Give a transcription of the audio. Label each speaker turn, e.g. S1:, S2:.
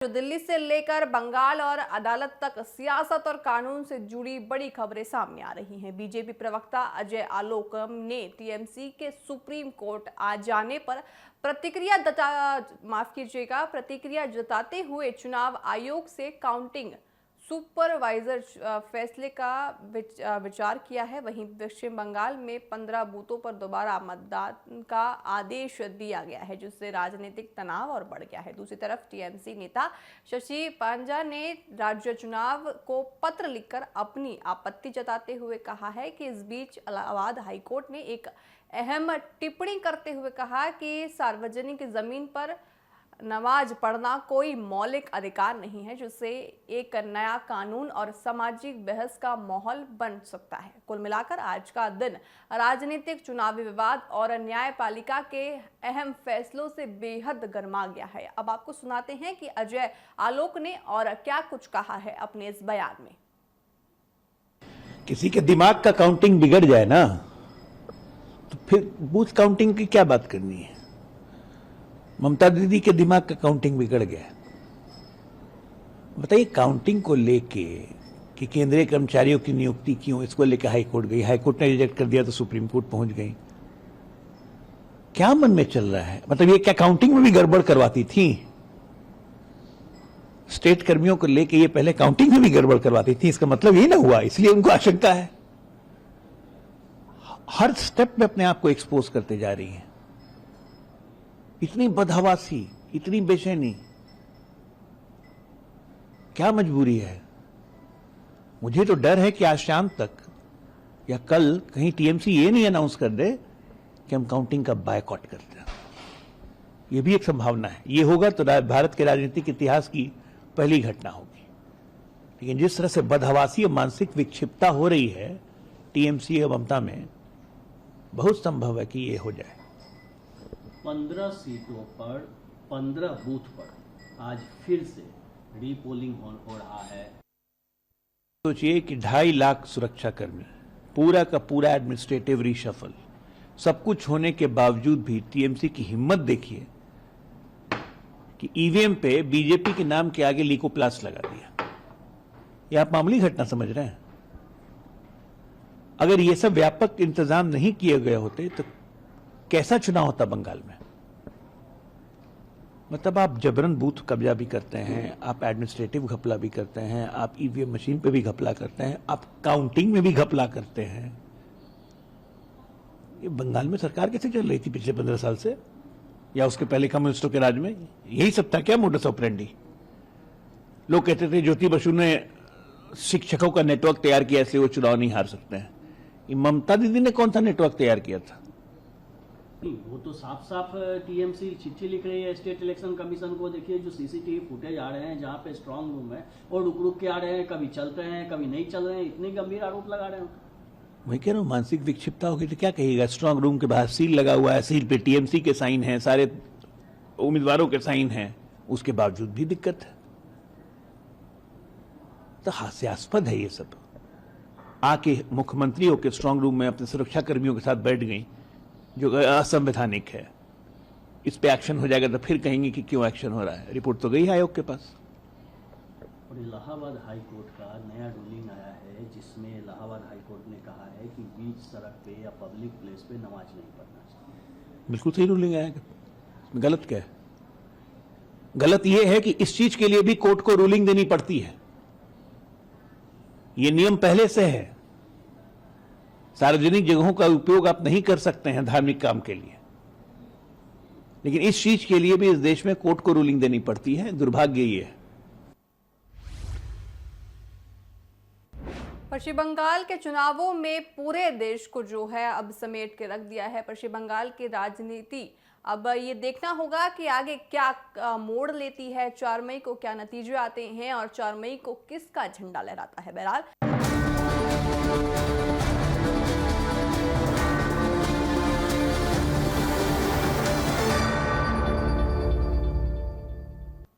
S1: जो दिल्ली से लेकर बंगाल और अदालत तक सियासत और कानून से जुड़ी बड़ी खबरें सामने आ रही हैं। बीजेपी प्रवक्ता अजय आलोकम ने टीएमसी के सुप्रीम कोर्ट आ जाने पर प्रतिक्रिया जताते हुए चुनाव आयोग से काउंटिंग सुपरवाइजर फैसले का विचार किया है। वहीं पश्चिम बंगाल में 15 बूथों पर दोबारा मतदान का आदेश दिया गया है, जिससे राजनीतिक तनाव और बढ़ गया है। दूसरी तरफ टीएमसी नेता शशि पांजा ने राज्य चुनाव को पत्र लिखकर अपनी आपत्ति जताते हुए कहा है कि इस बीच इलाहाबाद हाईकोर्ट ने एक अहम टिप्पणी करते हुए कहा कि सार्वजनिक जमीन पर नमाज पढ़ना कोई मौलिक अधिकार नहीं है, जिससे एक नया कानून और सामाजिक बहस का माहौल बन सकता है। कुल मिलाकर आज का दिन राजनीतिक, चुनावी विवाद और न्यायपालिका के अहम फैसलों से बेहद गर्मा गया है। अब आपको सुनाते हैं कि अजय आलोक ने और क्या कुछ कहा है अपने इस बयान में।
S2: किसी के दिमाग का काउंटिंग बिगड़ जाए ना, तो फिर बूथ काउंटिंग की क्या बात करनी है। ममता दीदी के दिमाग का काउंटिंग बिगड़ गया। बताइए, काउंटिंग को लेके कि केंद्रीय कर्मचारियों की नियुक्ति क्यों, इसको लेके हाईकोर्ट गई, हाईकोर्ट ने रिजेक्ट कर दिया तो सुप्रीम कोर्ट पहुंच गई। क्या मन में चल रहा है? मतलब ये क्या काउंटिंग में भी गड़बड़ करवाती थी? स्टेट कर्मियों को लेके ये पहले काउंटिंग में भी गड़बड़ करवाती थी, इसका मतलब ये ना हुआ, इसलिए उनको आशंका है। हर स्टेप में अपने आप को एक्सपोज करते जा रही है। इतनी बदहवासी, इतनी बेचैनी, क्या मजबूरी है? मुझे तो डर है कि आज शाम तक या कल कहीं टीएमसी ये नहीं अनाउंस कर दे कि हम काउंटिंग का बायकॉट करते हैं। ये भी एक संभावना है। ये होगा तो भारत के राजनीतिक इतिहास की पहली घटना होगी। लेकिन जिस तरह से बदहवासी और मानसिक विक्षिप्तता हो रही है टीएमसी और ममता में, बहुत संभव है कि ये हो जाए।
S3: 15 सीटों पर 15 बूथ पर आज फिर से रीपोलिंग हो रहा है।
S2: सोचिए कि 2.5 लाख सुरक्षा कर्मी, पूरा का पूरा एडमिनिस्ट्रेटिव रीशफल, सब कुछ होने के बावजूद भी टीएमसी की हिम्मत देखिए कि ईवीएम पे बीजेपी के नाम के आगे लीकोप्लास्ट लगा दिया। ये आप मामूली घटना समझ रहे हैं? अगर ये सब व्यापक इंतजाम नहीं किए गए होते तो कैसा चुनाव होता बंगाल में? मतलब आप जबरन बूथ कब्जा भी करते हैं, आप एडमिनिस्ट्रेटिव घपला भी करते हैं, आप ईवीएम मशीन पे भी घपला करते हैं, आप काउंटिंग में भी घपला करते हैं। ये बंगाल में सरकार कैसे चल रही थी पिछले 15 साल से, या उसके पहले कम्युनिस्टों के राज में? यही सब था क्या मोडस ऑपरेंडी? लोग कहते थे ज्योति बसु ने शिक्षकों का नेटवर्क तैयार किया इसलिए वो चुनाव नहीं हार सकते हैं। ये ममता दीदी ने कौन सा नेटवर्क तैयार किया था?
S3: नहीं, वो तो साफ साफ टीएमसी चिट्ठी लिख रही है स्टेट इलेक्शन कमीशन को। देखिए जो सीसीटीवी फुटेज आ रहे हैं जहां पे स्ट्रांग रूम है और रुक रुक के आ रहे हैं, कभी चलते हैं कभी नहीं चल रहे हैं, इतने गंभीर आरोप लगा रहे हैं।
S2: मैं कह रहा हूं मानसिक विक्षिप्तता होगी तो क्या कहिएगा? स्ट्रांग रूम के बाहर सील लगा हुआ है, सील पे टीएमसी के साइन हैं, सारे उम्मीदवारों के साइन हैं, उसके बावजूद भी दिक्कत है। तो हास्यास्पद है ये सब। आके मुख्यमंत्री होकर स्ट्रांग रूम में अपने सुरक्षा कर्मियों के साथ बैठ गई, जो असंवैधानिक है। इस पे एक्शन हो जाएगा तो फिर कहेंगे कि क्यों एक्शन हो रहा है। रिपोर्ट तो गई है आयोग के पास।
S3: और इलाहाबाद हाईकोर्ट का नया रूलिंग आया है, जिसमें इलाहाबाद हाईकोर्ट ने कहा है कि बीच सड़क पे या पब्लिक प्लेस पे नमाज नहीं पढ़ना चाहिए।
S2: बिल्कुल सही रूलिंग आया। गलत क्या है? गलत यह है कि इस चीज के लिए भी कोर्ट को रूलिंग देनी पड़ती है। यह नियम पहले से है। सार्वजनिक जगहों का उपयोग आप नहीं कर सकते हैं धार्मिक काम के लिए, लेकिन इस चीज के लिए भी इस देश में कोर्ट को रूलिंग देनी पड़ती है। दुर्भाग्य ये है।
S1: पश्चिम बंगाल के चुनावों में पूरे देश को जो है अब समेट के रख दिया है। पश्चिम बंगाल की राजनीति अब ये देखना होगा कि आगे क्या मोड़ लेती है। 4 मई को क्या नतीजे आते हैं और 4 मई को किसका झंडा लहराता है। बहरहाल